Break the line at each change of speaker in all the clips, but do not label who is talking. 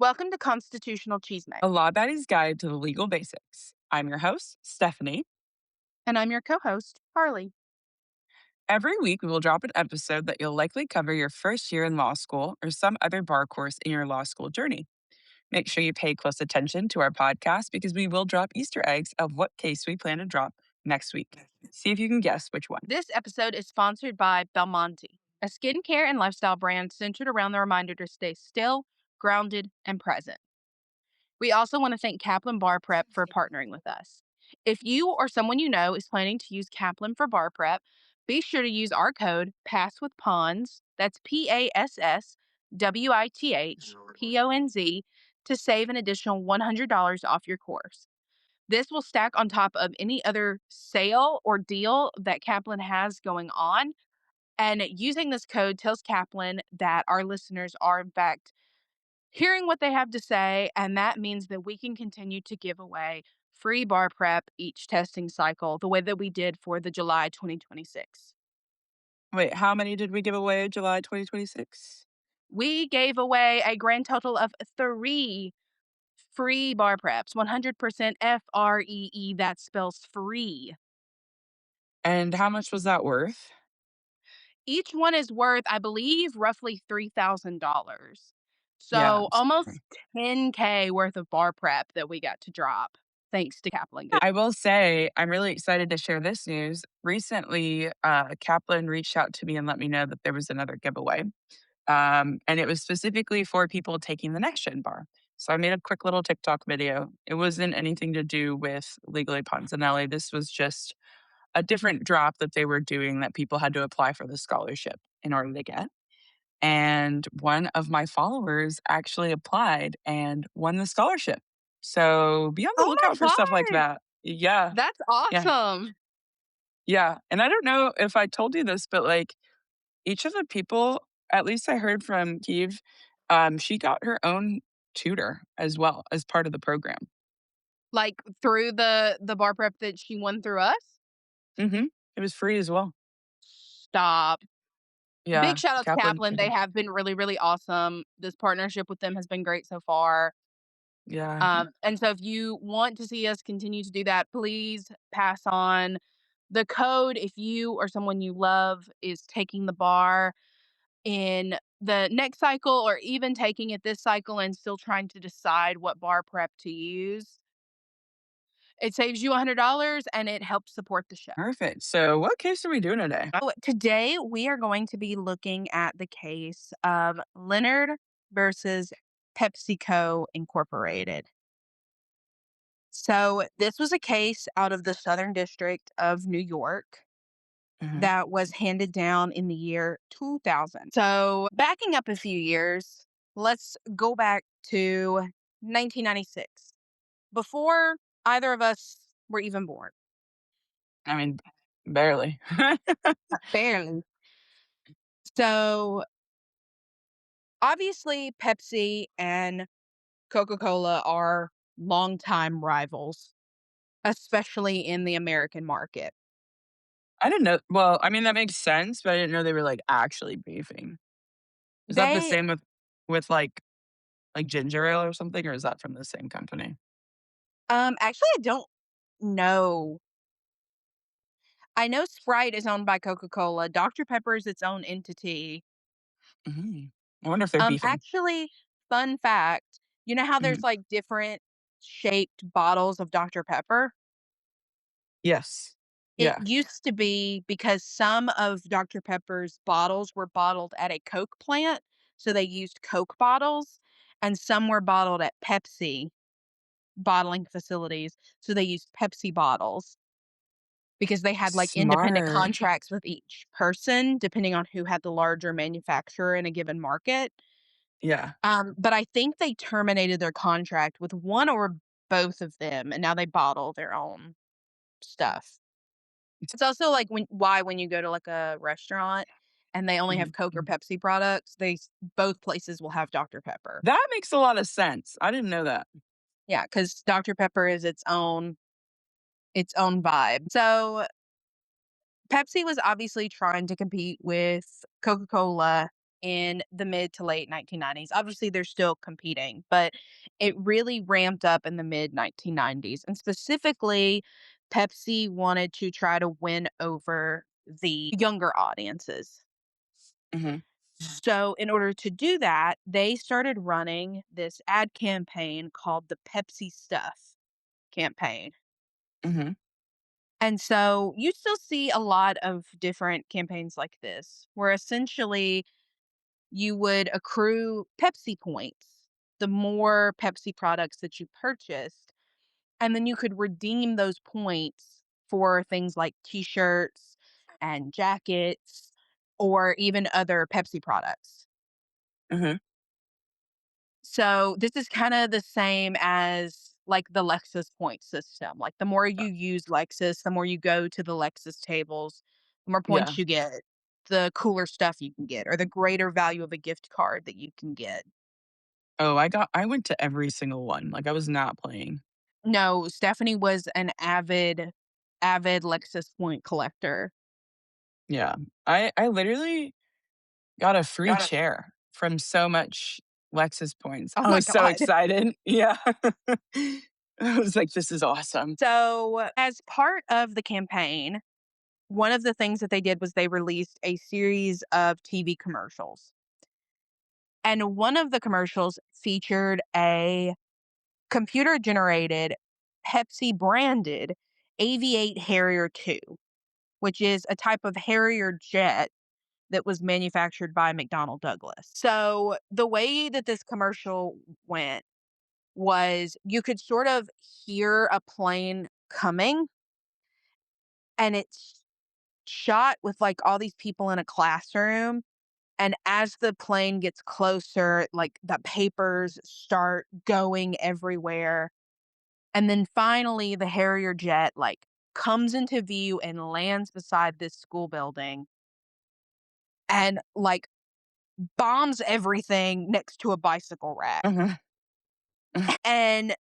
Welcome to Constitutional Chisme,
A Law Baddie's Guide to the Legal Basics. I'm your host, Stephanie.
and I'm your co-host, Harleigh.
Every week, we will drop an episode that you'll likely cover your first year in law school or some other bar course in your law school journey. Make sure you pay close attention to our podcast because we will drop Easter eggs of what case we plan to drop next week. See if you can guess which one.
This episode is sponsored by Belmonte, a skincare and lifestyle brand centered around the reminder to stay still, grounded, and present. We also want to thank Kaplan Bar Prep for partnering with us. If you or someone you know is planning to use Kaplan for bar prep, be sure to use our code PASSWITHPONZ, that's PASSWITHPONZ, to save an additional $100 off your course. This will stack on top of any other sale or deal that Kaplan has going on. And using this code tells Kaplan that our listeners are, in fact, hearing what they have to say. And that means that we can continue to give away free bar prep each testing cycle, the way that we did for the July 2026.
Wait, how many did we give away in July 2026?
We gave away a grand total of 3 free bar preps, 100% FREE, that spells free.
And how much was that worth?
Each one is worth, I believe, roughly $3,000.
Yeah.
So almost $10K worth of bar prep that we got to drop, thanks to Kaplan.
I will say I'm really excited to share this news. Recently, Kaplan reached out to me and let me know that there was another giveaway. And it was specifically for people taking the next gen bar. So I made a quick little TikTok video. It wasn't anything to do with Legally Ponzaneli. This was just a different drop that they were doing that people had to apply for the scholarship in order to get. And one of my followers actually applied and won the scholarship. So be on the
Oh
lookout for
my
stuff like
God,
that. Yeah.
that's
Yeah.
awesome.
Yeah. And I don't know if I told you this, but like each of the people, at least I heard from Kiev, she got her own tutor as well as part of the program.
Like through the bar prep that she won through us?
Hmm. It was free as well.
Stop. Big
Yeah.
shout out to
Kaplan.
Kaplan. They have been really, really awesome. This partnership with them has been great so far.
Yeah.
And so if you want to see us continue to do that, please pass on the code if you or someone you love is taking the bar in the next cycle or even taking it this cycle and still trying to decide what bar prep to use. It saves you $100 and it helps support the show.
Perfect. So what case are we doing today?
So today we are going to be looking at the case of Leonard versus PepsiCo Incorporated. So this was a case out of the Southern District of New York
Hmm.
that was handed down in the year 2000. So backing up a few years, let's go back to 1996, before either of us were even born.
I mean, barely.
Barely. So obviously, Pepsi and Coca-Cola are longtime rivals, especially in the American market.
I didn't know. Well, I mean, that makes sense, but I didn't know they were like actually beefing. Is that the
They
same with like ginger ale or something, or is that from the same company?
actually I don't know. I know Sprite is owned by Coca-Cola. Dr. Pepper is its own entity.
Mhm. I wonder if they're beefing.
Actually, fun fact, you know how there's
Mhm.
like different shaped bottles of Dr. Pepper?
Yes.
It
Yeah.
used to be because some of Dr. Pepper's bottles were bottled at a Coke plant, so they used Coke bottles, and some were bottled at Pepsi bottling facilities, so they used Pepsi bottles because they had like independent
Smart.
contracts with each person depending on who had the larger manufacturer in a given market.
Yeah.
But I think they terminated their contract with one or both of them, and now they bottle their own stuff. It's also like when you go to like a restaurant and they only have
Mhm.
Coke or Pepsi products, both places will have Dr. Pepper.
That makes a lot of sense. I didn't know that.
Yeah, because Dr. Pepper is its own vibe. So Pepsi was obviously trying to compete with Coca-Cola in the mid to late 1990s. Obviously, they're still competing, but it really ramped up in the mid 1990s. And specifically, Pepsi wanted to try to win over the younger audiences.
Mhm.
So, in order to do that, they started running this ad campaign called the Pepsi Stuff campaign.
Mhm.
And so you still see a lot of different campaigns like this, where essentially you would accrue Pepsi points the more Pepsi products that you purchased. And then you could redeem those points for things like t shirts and jackets or even other Pepsi products.
Mhm.
So this is kind of the same as like the Lexus point system. Like the more
Uh,
you use Lexus, the more you go to the Lexus tables, the more
yeah.
points you get, the cooler stuff you can get, or the greater value of a gift card that you can get.
Oh, I went to every single one, like, I was not playing.
No, Stephanie was an avid Lexus point collector.
Yeah. I literally got a free chair from so much Lexus points.
Oh
I
my
was so
god.
excited. Yeah. I was like, "This is awesome."
So, as part of the campaign, one of the things that they did was they released a series of TV commercials. And one of the commercials featured a computer generated Pepsi branded Aviate Harrier 2, which is a type of Harrier jet that was manufactured by McDonnell Douglas. So the way that this commercial went was you could sort of hear a plane coming, and it's shot with like all these people in a classroom. And as the plane gets closer, like the papers start going everywhere. And then finally the Harrier jet like comes into view and lands beside this school building and like bombs everything next to a bicycle rack.
Mhm.
And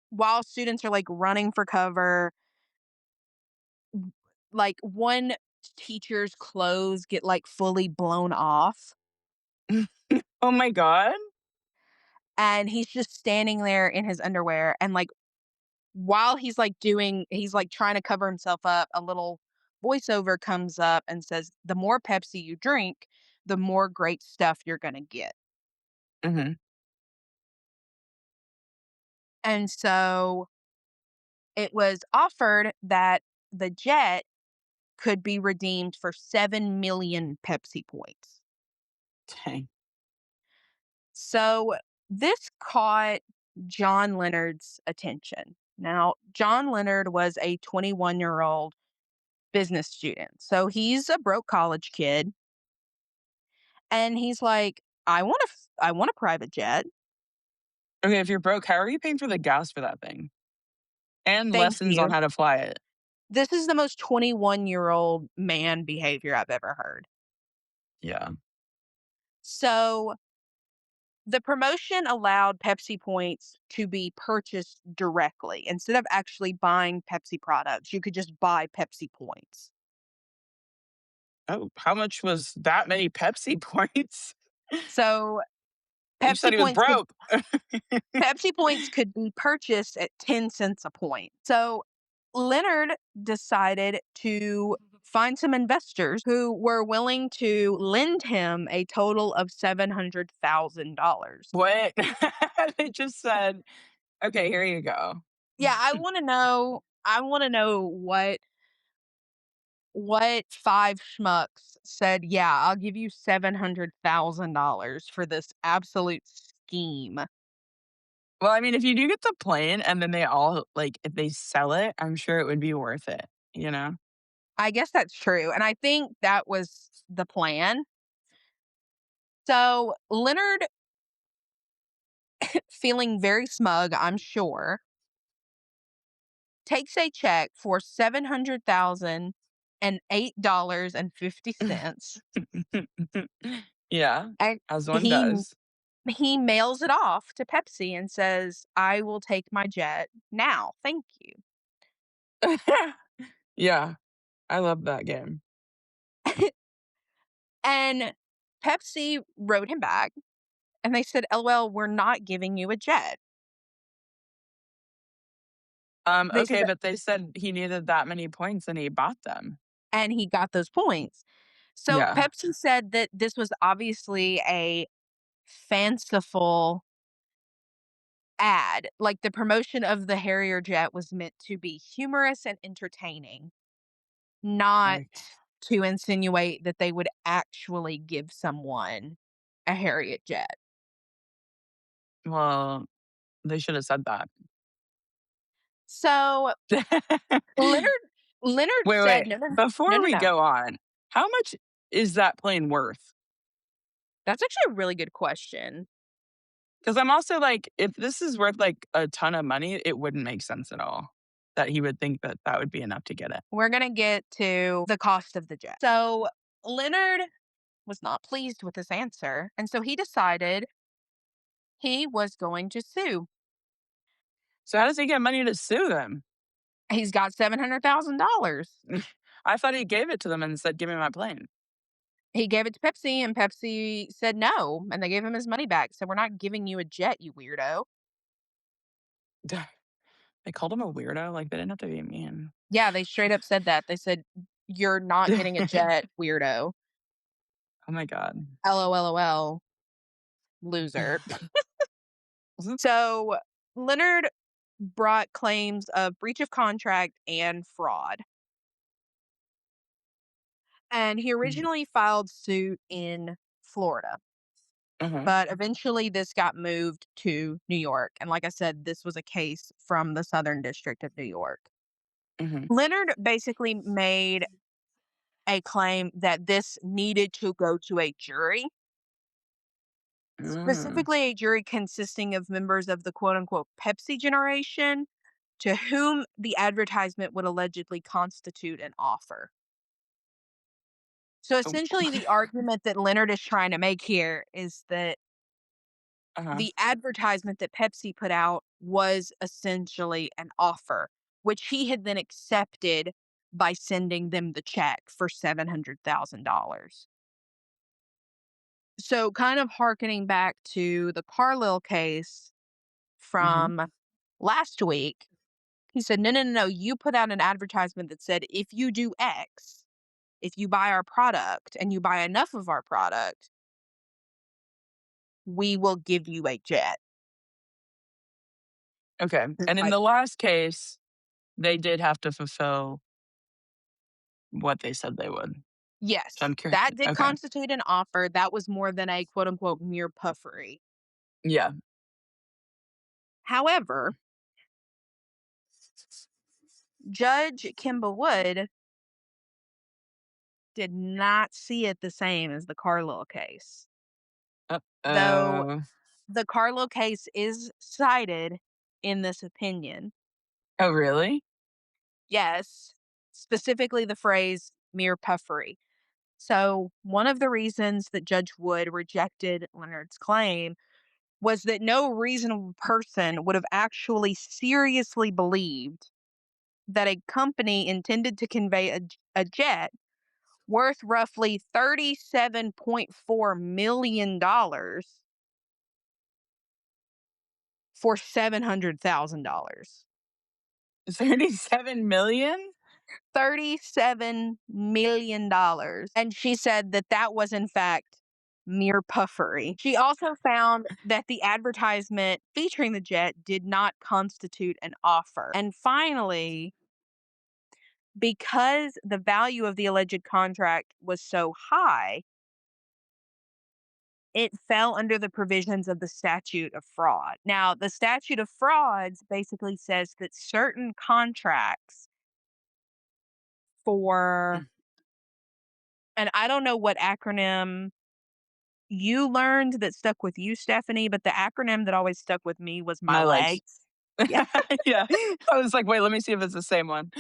while students are like running for cover, like one teacher's clothes get like fully blown off,
Oh my god.
and he's just standing there in his underwear, and like while he's like trying to cover himself up, a little voiceover comes up and says, "The more Pepsi you drink, the more great stuff you're going to get."
Mhm.
And so it was offered that the jet could be redeemed for 7 million Pepsi points.
Dang.
So this caught John Leonard's attention. Now, John Leonard was a 21-year-old business student. So he's a broke college kid, and he's like, I want a private jet.
Okay, if you're broke, how are you paying for the gas for that thing? And
Thank
lessons on
you."
how to fly it.
This is the most 21-year-old man behavior I've ever heard.
Yeah.
So the promotion allowed Pepsi points to be purchased directly. Instead of actually buying Pepsi products, you could just buy Pepsi points.
Oh, how much was that many Pepsi points?
So
You said
Pepsi
he was
points could
broke.
Pepsi points could be purchased at 10 cents a point. So Leonard decided to find some investors who were willing to lend him a total of $700,000.
What? They just said, "Okay, here you go."
Yeah, I want to know what five schmucks said, "Yeah, I'll give you $700,000 for this absolute scheme."
Well, I mean, if you do get the plane and then they all like, if they sell it, I'm sure it would be worth it, you know?
I guess that's true, and I think that was the plan. So, Leonard, feeling very smug, I'm sure, takes a check for $700,008.50,
Yeah,
and
as one
he
does.
he mails it off to Pepsi and says, "I will take my jet now. Thank you."
Yeah, I love that game.
And Pepsi wrote him back and they said, "LOL, we're not giving you a jet." They said
Okay,
that,
but they said he needed that many points and he bought them.
and he got those points. So
Yeah.
Pepsi said that this was obviously a fanciful ad. Like the promotion of the Harrier Jet was meant to be humorous and entertaining, not
Like,
to insinuate that they would actually give someone a Harriet Jet.
well, they should have said that.
So Leonard Leonard
Wait,
said,
wait.
"No, no, no,
Before
no,
we
no."
go on, how much is that plane worth?
That's actually a really good question.
Because I'm also like, if this is worth like a ton of money, it wouldn't make sense at all that he would think that that would be enough to get it.
We're gonna get to the cost of the jet. So Leonard was not pleased with this answer, and so he decided he was going to sue.
So how does he get money to sue them?
He's got $700,000.
I thought he gave it to them and said, "Give me my plane."
He gave it to Pepsi, and Pepsi said no, and they gave him his money back. So we're not giving you a jet, you weirdo.
They called him a weirdo. Like they didn't have to be mean.
Yeah, they straight up said that. They said, "You're not getting a jet, weirdo."
Oh my god.
LOLOL, loser. So Leonard brought claims of breach of contract and fraud. And he originally filed suit in Florida,
Uh-huh.
but eventually this got moved to New York. And like I said, this was a case from the Southern District of New York.
Mhm.
Leonard basically made a claim that this needed to go to a jury,
Mm.
specifically a jury consisting of members of the quote unquote Pepsi generation to whom the advertisement would allegedly constitute an offer. So
Oh.
essentially, the argument that Leonard is trying to make here is that
Uh-huh.
the advertisement that Pepsi put out was essentially an offer, which he had then accepted by sending them the check for $700,000. So, kind of harkening back to the Carlisle case
Mhm.
from last week, he said, "No, no, no, no. You put out an advertisement that said, if you do X, if you buy our product and you buy enough of our product, we will give you a jet."
Okay. And in
Like,
the last case, they did have to fulfill what they said they would. So
yes,
I'm curious.
that did
Okay.
constitute an offer. That was more than a quote unquote mere puffery.
Yeah.
However, Judge Kimba Wood did not see it the same as the Carlisle case. Though
Uh-oh.
the Carlisle case is cited in this opinion.
Oh, really?
Yes, specifically the phrase mere puffery. So, one of the reasons that Judge Wood rejected Leonard's claim was that no reasonable person would have actually seriously believed that a company intended to convey a jet worth roughly $37.4 million for $700,000.
37,000,000?
$37 million. And she said that that was, in fact, mere puffery. She also found that the advertisement featuring the jet did not constitute an offer. And finally, because the value of the alleged contract was so high, it fell under the provisions of the statute of fraud. Now, the statute of frauds basically says that certain contracts for,
Mm.
and I don't know what acronym you learned that stuck with you, Stephanie, but the acronym that always stuck with me was my
My legs.
legs. Yeah.
Yeah. I was like, "Wait, let me see if it's the same one."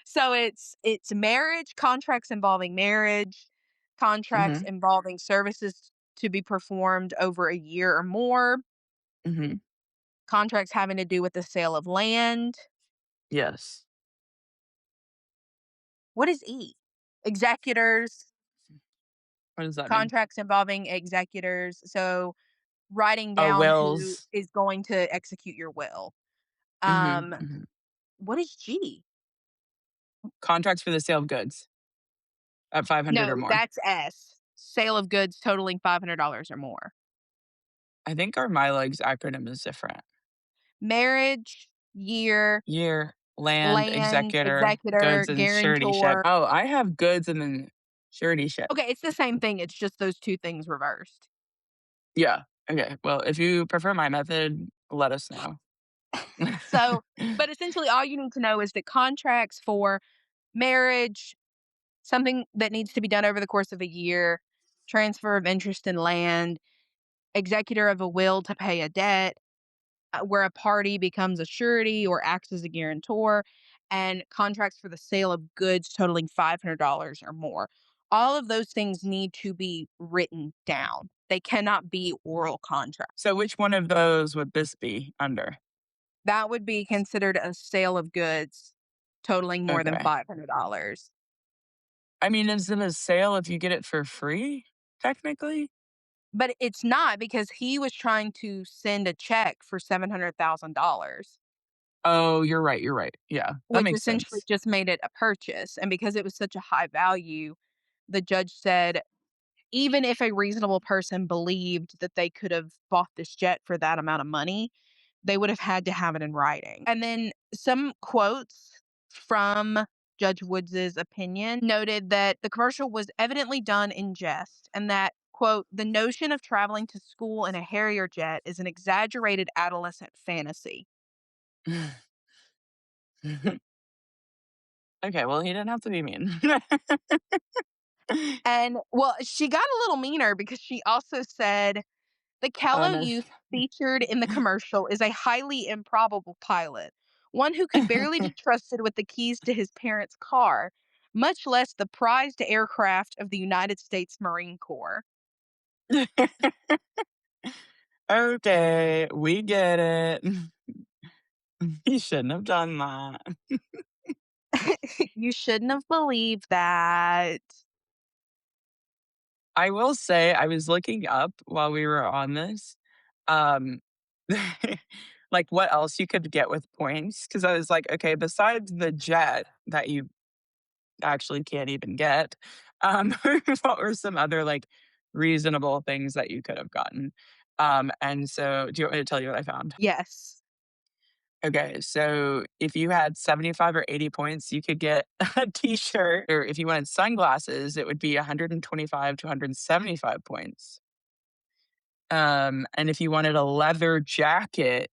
So it's marriage, contracts involving marriage, contracts
Mhm.
involving services to be performed over a year or more,
Mhm.
contracts having to do with the sale of land.
Yes.
What is E? Executors.
What does that mean?
Contracts involving executors. So writing
Oh,
down who
wills.
is going to execute your will.
Mhm,
Um,
mhm.
what is G?
Contracts for the sale of goods at 500 or
No,
more.
that's S. Sale of goods totaling $500 or more.
I think our MyLegs acronym is different.
Marriage, year,
Year, land,
land,
executor,
executor,
goods, and surety ship.
guarantor.
Oh, I have goods and then surety ship.
Okay, it's the same thing. It's just those two things reversed.
Yeah. Okay. Well, if you prefer my method, let us know.
So, but essentially, all you need to know is that contracts for marriage, something that needs to be done over the course of a year, transfer of interest in land, executor of a will to pay a debt, where a party becomes a surety or acts as a guarantor, and contracts for the sale of goods totaling $500 or more. All of those things need to be written down. They cannot be oral contracts.
So which one of those would this be under?
That would be considered a sale of goods totaling more than
Okay.
$500.
I mean, is it a sale if you get it for free, technically?
But it's not because he was trying to send a check for $700,000,
Oh, you're right, you're right. Yeah, that
which
makes
essentially
sense.
just made it a purchase. And because it was such a high value, the judge said even if a reasonable person believed that they could have bought this jet for that amount of money, they would have had to have it in writing. And then some quotes from Judge Woods's opinion noted that the commercial was evidently done in jest and that, quote, the notion of traveling to school in a Harrier jet is an exaggerated adolescent fantasy.
Okay, well, he didn't have to be mean.
And well, she got a little meaner because she also said the
Oh,
callow
no.
youth featured in the commercial is a highly improbable pilot, one who could barely be trusted with the keys to his parents' car, much less the prized aircraft of the United States Marine Corps.
Okay, we get it. He shouldn't have done that.
You shouldn't have believed that.
I will say I was looking up while we were on this, um, like, what else you could get with points. Because I was like, "Okay, besides the jet that you actually can't even get, what were some other, like, reasonable things that you could have gotten?" And so do you want me to tell you what I found?
Yes.
Okay, so if you had 75 or 80 points, you could get a t-shirt, or if you wanted sunglasses, it would be 125 to 175 points. And if you wanted a leather jacket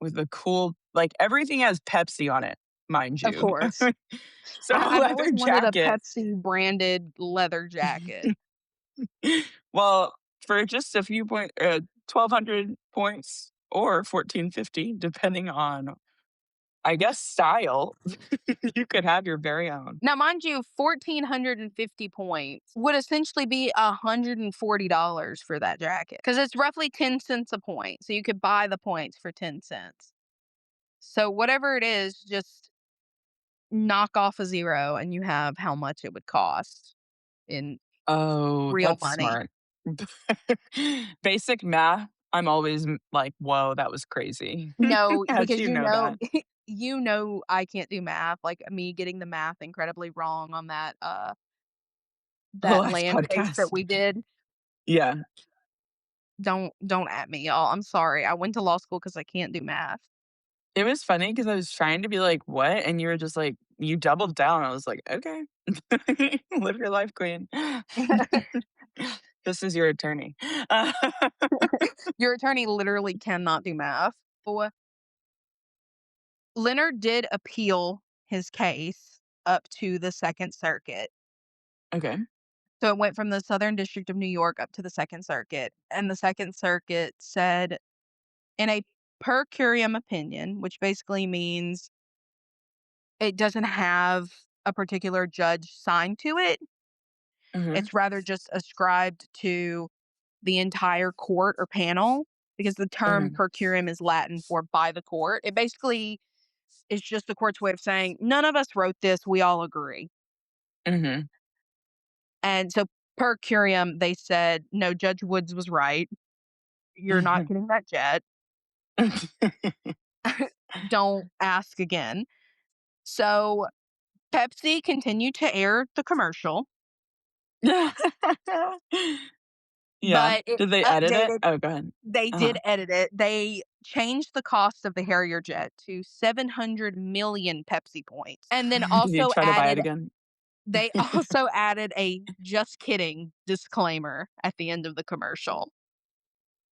with a cool, like, everything has Pepsi on it, mind
Of
you.
course.
So a
I've always
leather
wanted a
jacket.
Pepsi branded leather jacket.
Well, for just a few 1,200 points or 1,450, depending on, I guess, style, you could have your very own.
Now, mind you, 1,450 points would essentially be $140 for that jacket because it's roughly 10 cents a point. So you could buy the points for 10 cents. So whatever it is, just knock off a zero and you have how much it would cost in
Oh,
real
that's
money.
smart. Basic math, I'm always like, "Whoa, that was crazy."
No,
How'd
because
you know that?
you know I can't do math. Like me getting the math incredibly wrong on
The
that
last
land case that
podcast.
we did.
Yeah.
Don't at me, y'all. I'm sorry. I went to law school because I can't do math.
It was funny because I was trying to be like, "What?" And you were just like, you doubled down. I was like, "Okay. Live your life, queen." This is your attorney.
Your attorney literally cannot do math. Boy. Leonard did appeal his case up to the Second Circuit.
Okay.
So it went from the Southern District of New York up to the Second Circuit. And the Second Circuit said in a per curiam opinion, which basically means it doesn't have a particular judge signed to it.
Mhm,
It's rather just ascribed to the entire court or panel because the term
mhm,
per curiam is Latin for by the court. It basically is just the court's way of saying none of us wrote this, we all agree.
mhm.
And so Per curiam, they said, "No, Judge Woods was right. You're not getting that jet. Don't ask again." So, Pepsi continued to air the commercial,
Yeah.
but it
Did they edit it?
updated.
Oh, go ahead.
They
Uh-huh.
did edit it. They changed the cost of the Harrier Jet to 700 million Pepsi points, and then
Did he
also
try to buy it
added
again?
they also added a "just kidding" disclaimer at the end of the commercial.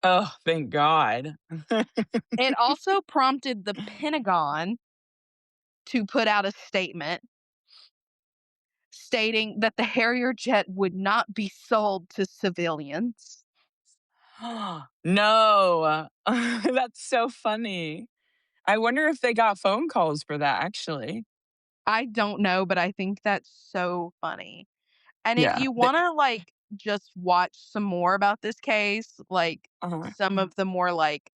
Oh, thank God.
It also prompted the Pentagon to put out a statement stating that the Harrier jet would not be sold to civilians.
No. That's so funny. I wonder if they got phone calls for that, actually.
I don't know, but I think that's so funny. And if
Yeah.
you wanna, like, just watch some more about this case, like,
Uh-huh.
some of the more, like,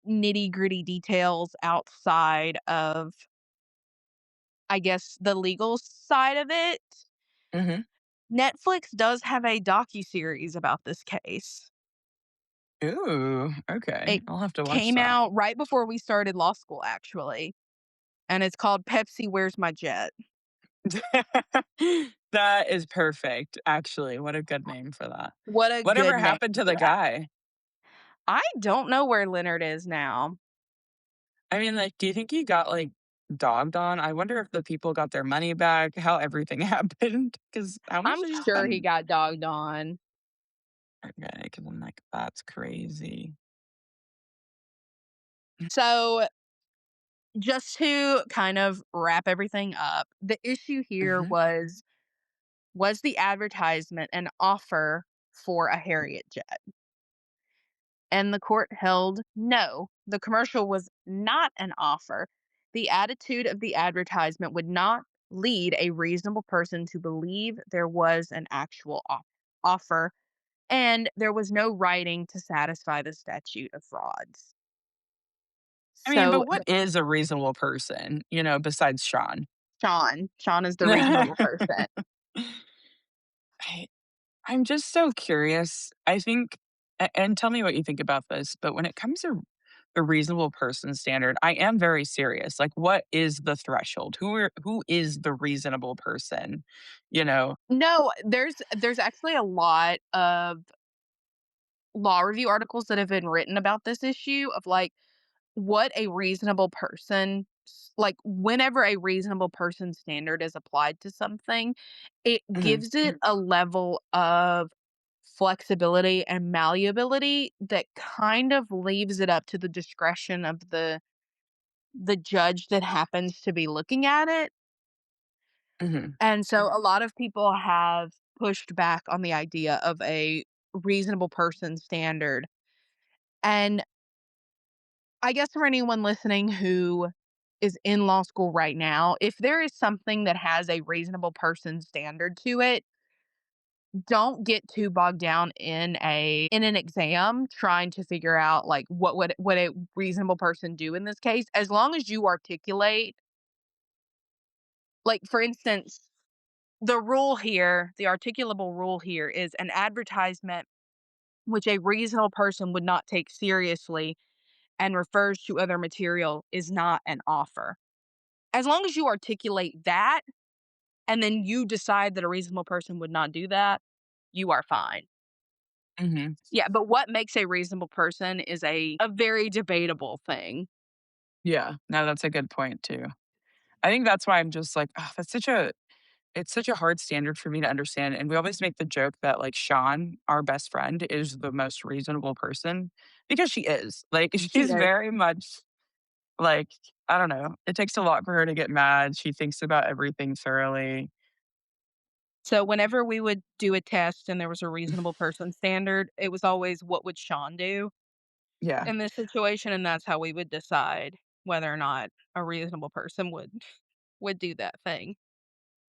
nitty-gritty details outside of, I guess, the legal side of it,
Mhm.
Netflix does have a docuseries about this case.
Ooh, okay.
It
I'll have to watch
came
that.
out right before we started law school, actually, and it's called Pepsi Where's My Jet?
That is perfect, actually. What a good name for that.
What a good
Whatever
name
happened to
for
the
that.
guy?
I don't know where Leonard is now.
I mean, like, do you think he got, like, dogged on? I wonder if the people got their money back, how everything happened. Because how much
I'm
did he
sure he
spend?
got dogged on.
Okay, because 'cause I'm like, "That's crazy."
So, just to kind of wrap everything up, the issue here
Mhm,
was the advertisement an offer for a Harriet jet? And the court held no, the commercial was not an offer. The attitude of the advertisement would not lead a reasonable person to believe there was an actual offer, and there was no writing to satisfy the statute of frauds.
I mean, but
So,
what is a reasonable person, besides Sean?
Sean is the reasonable person.
I I'm just so curious. I think and tell me what you think about this, but when it comes to the reasonable person standard, I am very serious. Like, what is the threshold? Who is the reasonable person? You know?
No, there's actually a lot of law review articles that have been written about this issue of like what a reasonable person like whenever a reasonable person standard is applied to something, it
Mhm,
gives it a level of flexibility and malleability that kind of leaves it up to the discretion of the judge that happens to be looking at it.
mhm.
And so a lot of people have pushed back on the idea of a reasonable person standard. And I guess for anyone listening who is in law school right now, if there is something that has a reasonable person standard to it, don't get too bogged down in an exam trying to figure out like what a reasonable person do in this case. As long as you articulate, like for instance, the rule here, the articulable rule here is an advertisement which a reasonable person would not take seriously and refers to other material is not an offer. As long as you articulate that and then you decide that a reasonable person would not do that, you are fine.
Mhm.
Yeah, but what makes a reasonable person is a very debatable thing.
Yeah. No, that's a good point too. I think that's why I'm just like, oh, it's such a hard standard for me to understand. And we always make the joke that like Sean, our best friend, is the most reasonable person because she is. Like
She
she's
is.
very much like, I don't know. It takes a lot for her to get mad. She thinks about everything thoroughly.
So whenever we would do a test and there was a reasonable person standard, it was always what would Sean do
Yeah.
in this situation, and that's how we would decide whether or not a reasonable person would do that thing.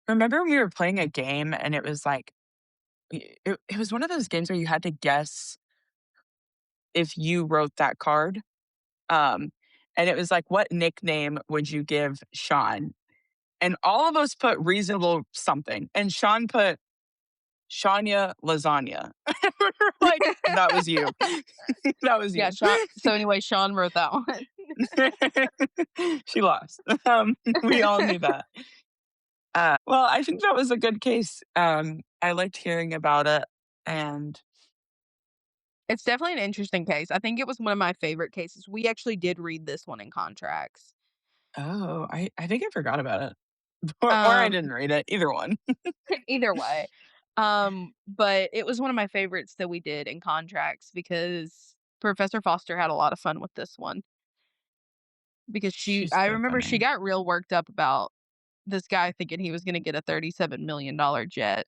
Remember we were playing a game and it was like it was one of those games where you had to guess if you wrote that card. Um, and it was like, what nickname would you give Sean? And all of us put reasonable something. And Sean put Shania Lasagna. We're like, "That was you. That was
Yeah,
you."
Sean so anyway, Sean wrote that one.
She lost. We all knew that. Well, I think that was a good case. I liked hearing about it, and
It's definitely an interesting case. I think it was one of my favorite cases. We actually did read this one in contracts.
oh, I think I forgot about it. Or I
Um,
didn't read it, either one.
either way. But it was one of my favorites that we did in contracts because Professor Foster had a lot of fun with this one because
She's
I
so
remember she
funny.
got real worked up about this guy thinking he was gonna get a $37 million jet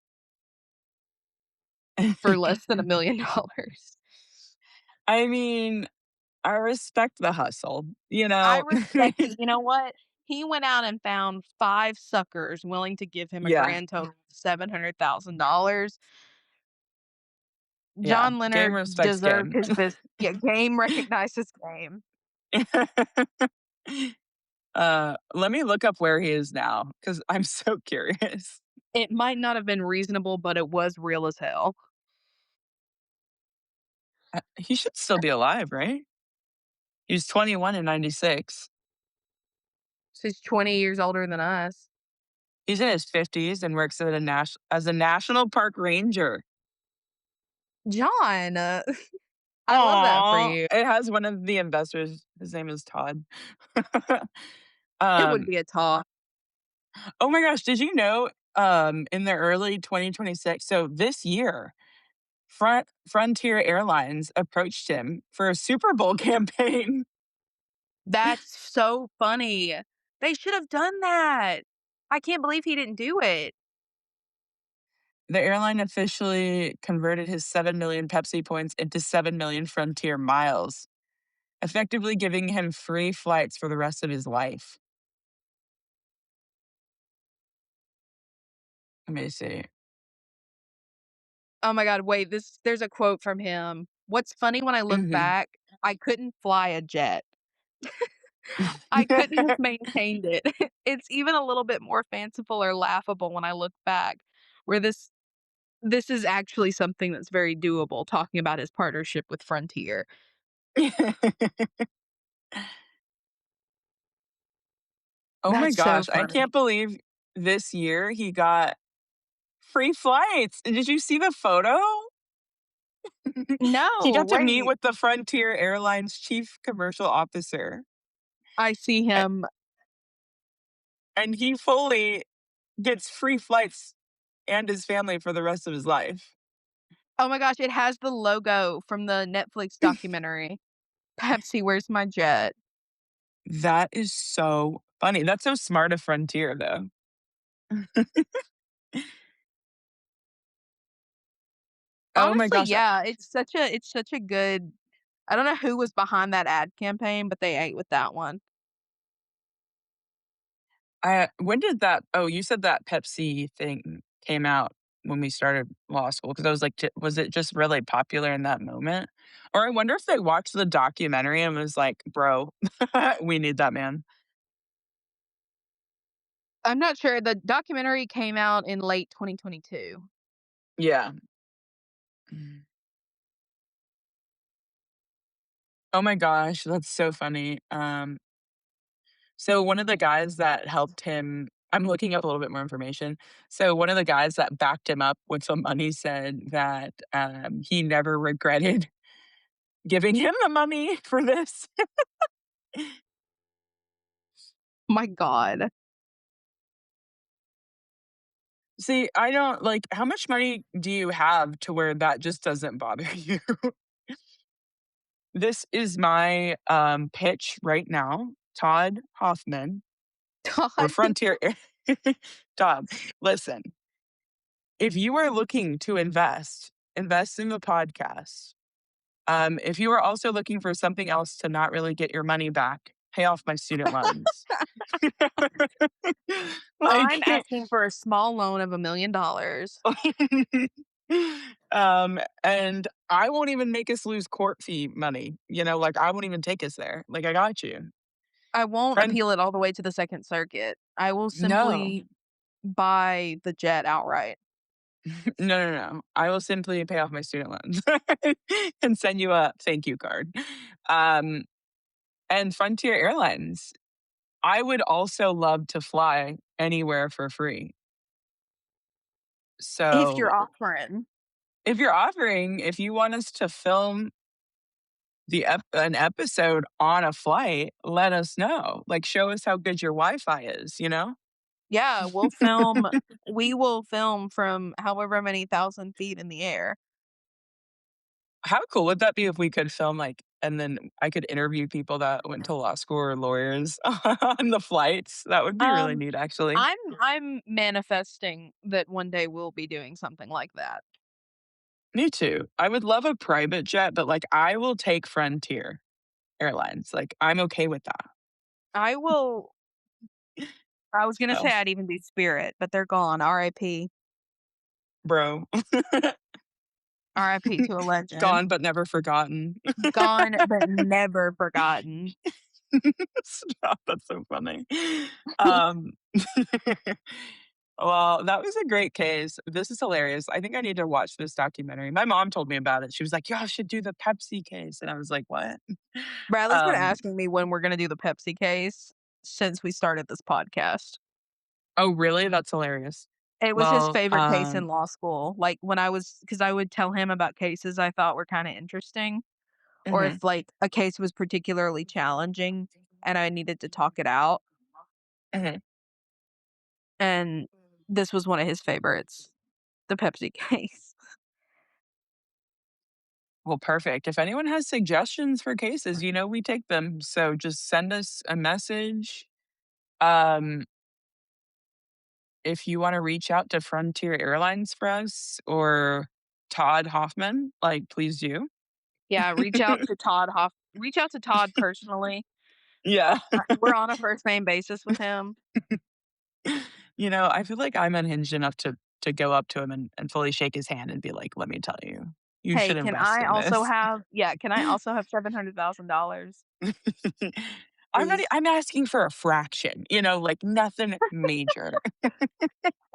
for less than $1 million.
I mean, I respect the hustle, you
I
know?
respect it. You know what? He went out and found 5 suckers willing to give him a
Yeah,
grand total of $700,000.
yeah.
John
Game
Leonard
respects
deserved
game.
his yeah, game recognizes game.
Let me look up where he is now because 'cause I'm so curious.
It might not have been reasonable, but it was real as hell.
He should still be alive, right? He was 21 in '96.
So he's 20 years older than us.
He's in his 50s and works at as a national park ranger.
John, I love that for
Aw,
you.
it has one of the investors, his name is Todd.
It would
Um,
be a talk.
oh my gosh, did you know, in the early 2026, so this year, Frontier Airlines approached him for a Super Bowl campaign.
That's so funny. They should have done that. I can't believe he didn't do it.
The airline officially converted his 7 million Pepsi points into 7 million Frontier miles, effectively giving him free flights for the rest of his life. Let me see.
Oh my god, wait, there's a quote from him. "What's funny when I look
Mhm.
back, I couldn't fly a jet. I couldn't have maintained it." It's even a little bit more fanciful or laughable when I look back, where this is actually something that's very doable, talking about his partnership with Frontier.
Oh my
That's so
gosh, I
funny.
can't believe this year he got free flights. Did you see the photo? He
No,
got to meet
wait.
with the Frontier Airlines chief commercial officer,
I see
a
him.
and he fully gets free flights and his family for the rest of his life.
Oh my gosh, it has the logo from the Netflix documentary. Pepsi, where's my jet?
That is so funny. That's so smart of Frontier, though. Oh my
Honestly,
gosh,
yeah, it's such a good. I don't know who was behind that ad campaign, but they ate with that one.
when did that oh, you said that Pepsi thing came out when we started law school? Because I was like, was it just really popular in that moment? Or I wonder if they watched the documentary and was like, "Bro, we need that man."
I'm not sure. The documentary came out in late 2022.
Yeah. Mm. Oh my gosh, that's so funny. So one of the guys that helped him I'm looking up a little bit more information. So one of the guys that backed him up with some money said that, he never regretted giving him the money for this.
My god.
See, I don't like, how much money do you have to where that just doesn't bother you? This is my, pitch right now. Todd Hoffman for
Todd.
Frontier Todd, listen, if you are looking to invest in the podcast. If you are also looking for something else to not really get your money back, pay off my student loans. Like,
I'm asking for a small loan of $1 million.
and I won't even make us lose court fee money, like, I won't even take us there. Like, I got you.
I won't
Friend
appeal it all the way to the Second Circuit. I will
no.
simply buy the jet outright.
No, no, no. I will simply pay off my student loans and send you a thank you card. Um, and Frontier Airlines, I would also love to fly anywhere for free.
If
So
you're offering.
if you're offering, if you want us to film an episode on a flight, let us know. Like, show us how good your Wi-Fi is, you know?
Yeah, we will film from however many thousand feet in the air.
How cool would that be if we could film, like, and then I could interview people that went to law school or lawyers on the flights? That would be really
Um,
neat, actually.
I'm manifesting that one day we'll be doing something like that.
Me too. I would love a private jet, but, like, I will take Frontier Airlines. Like, I'm okay with that.
I will I was gonna
So,
say I'd even do Spirit, but they're gone, RIP.
bro.
RIP to a legend.
Gone but never forgotten.
Gone but never forgotten.
Stop, that's so funny. Um, well, that was a great case. This is hilarious. I think I need to watch this documentary. My mom told me about it. She was like, "Y'all should do the Pepsi case," and I was like, "What?"
Bradley's been
Um,
asking me when we're gonna do the Pepsi case since we started this podcast.
oh, really? That's hilarious.
It was his
Well,
favorite case in law school, like, when I was because I would tell him about cases I thought were kinda interesting, or
mhm,
if, like, a case was particularly challenging and I needed to talk it out,
mhm.
and this was one of his favorites, the Pepsi case.
Well, perfect. If anyone has suggestions for cases, you know we take them, so just send us a message. Um, if you wanna reach out to Frontier Airlines for us or Todd Hoffman, like, please do.
Yeah, reach out to Todd personally.
Yeah.
We're on a first name basis with him.
You know, I feel like I'm unhinged enough to go up to him and fully shake his hand and be like, "Let me tell you, you
"Hey,
should invest in this."
can I also have $700,000, please?"
I'm asking for a fraction, you know, like nothing major.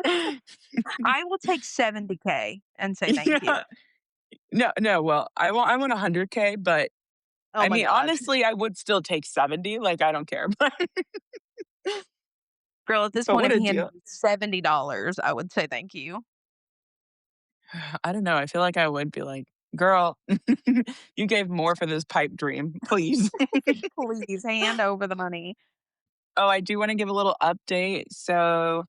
I will take 70K and say thank you.
Yeah. No, no, well, I want 100K, but
Oh
I
my
mean,
god.
honestly, I would still take 70, like, I don't care,
Girl, at this
but
point,
what
if
a
he handed
deal.
me $70, I would say thank you.
I don't know, I feel like I would be like, "Girl, you gave more for this pipe dream, please."
Please hand over the money.
Oh, I do wanna give a little update. So,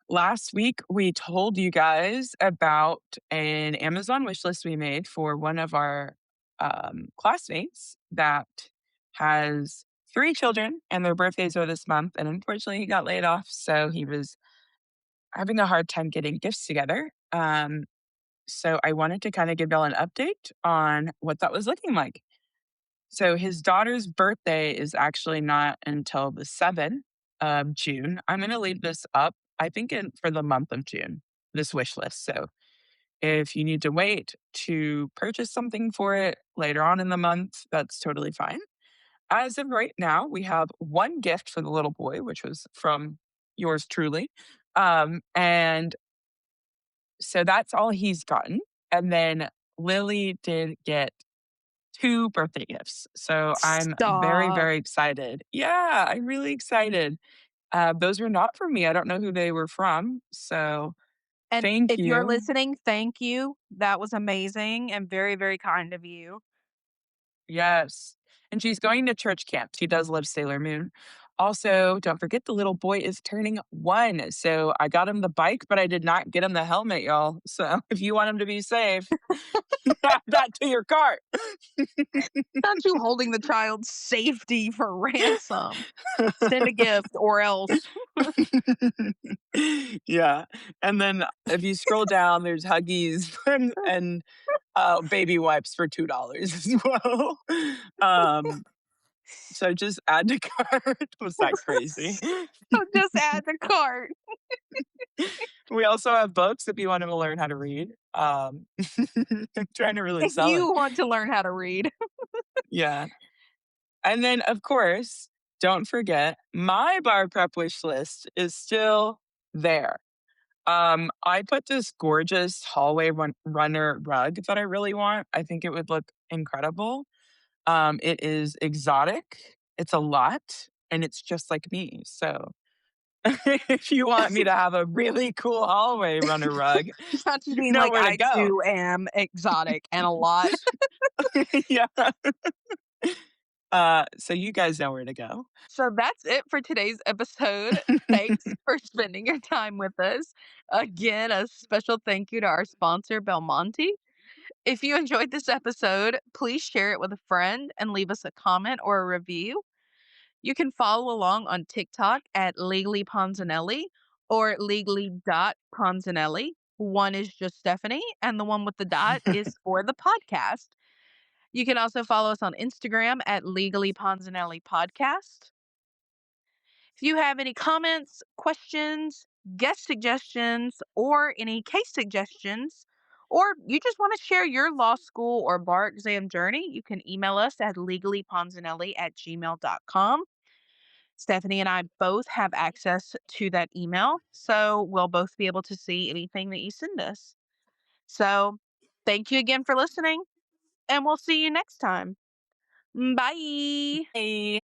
last week, we told you guys about an Amazon wish list we made for one of our, classmates that has 3 children, and their birthdays are this month, and unfortunately, he got laid off, so he was having a hard time getting gifts together. So I wanted to kinda give y'all an update on what that was looking like. So his daughter's birthday is actually not until the 7th of June. I'm gonna leave this up, I think for the month of June, this wish list. So if you need to wait to purchase something for it later on in the month, that's totally fine. As of right now, we have one gift for the little boy, which was from yours truly. And so that's all he's gotten. And then Lily did get 2 birthday gifts. So I'm very,
Stop.
very excited. Yeah, I'm really excited. Those were not for me. I don't know who they were from. So
And
thank
if you're
you.
listening, thank you. That was amazing and very, very kind of you.
Yes. And she's going to church camp. She does love Sailor Moon. Also, don't forget the little boy is turning 1. So I got him the bike, but I did not get him the helmet, y'all. So if you want him to be safe, add that to your cart.
Not you holding the child's safety for ransom. Send a gift or else.
Yeah, and then if you scroll down, there's Huggies and, baby wipes for $2 as well. Um, so just add to cart. Was that crazy?
So just add the cart.
We also have books if you want to learn how to read. I'm trying to really
If
sell it.
you want to learn how to read.
Yeah, and then, of course, don't forget, my bar prep wish list is still there. I put this gorgeous hallway runner rug that I really want. I think it would look incredible. It is exotic, it's a lot, and it's just like me. So if you want me to have a really cool hallway runner rug,
Not just
you
being
know
like,
where to
"I
go.
too am exotic and a lot."
Yeah. So you guys know where to go.
So that's it for today's episode. Thanks for spending your time with us. Again, a special thank you to our sponsor, Belmonte. If you enjoyed this episode, please share it with a friend and leave us a comment or a review. You can follow along on TikTok at Legally Ponzanelli or legally.ponzanelli. One is just Stephanie, and the one with the dot is for the podcast. You can also follow us on Instagram at Legally Ponzanelli Podcast. If you have any comments, questions, guest suggestions, or any case suggestions, or you just want to share your law school or bar exam journey, you can email us at legallyponzanelli@gmail.com. Stephanie and I both have access to that email, so we'll both be able to see anything that you send us. So, thank you again for listening, and we'll see you next time. Bye.
Bye.